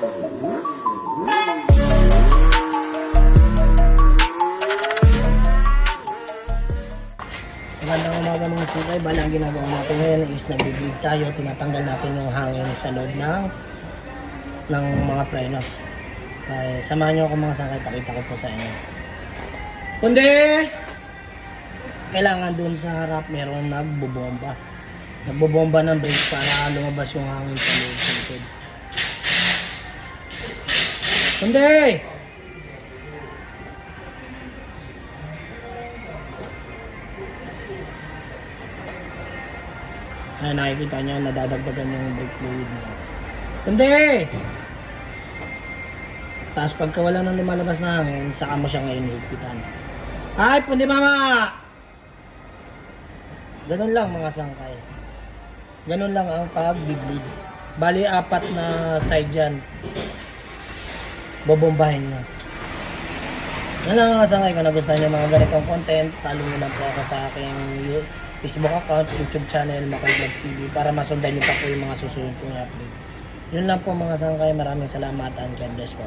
Magandang umaga mga sangkay. Bala, ang ginagawa natin ngayon is nag-bleed tayo. Tinatanggal natin yung hangin sa loob ng mga preno. Ay, samahan nyo ako mga sangkay. Pakita ko po sa inyo. Kundi! Kailangan dun sa harap meron nagbobomba. Nagbobomba ng brake para lumabas yung hangin sa loob sa likod. Kundi! Ay, nakikita nyo, nadadagdagan yung brake fluid niya. Kundi! Tapos pagka wala nang lumalabas na hangin, saka mo siya ngayon higpitan. Ay, pundi mama! Ganun lang mga sangkay. Ganun lang ang pag-bleed. Bali, 4 na side yan. Bobombahin nyo. Yan lang mga sangkay. Kung nagustuhan nyo mga ganitong content, follow nyo lang po ako sa aking Facebook account, YouTube channel, Makoy Vlogs TV para masundan nyo pa po yung mga susunod kong i-upload. Yun lang po mga sangkay. Maraming salamat and God bless po.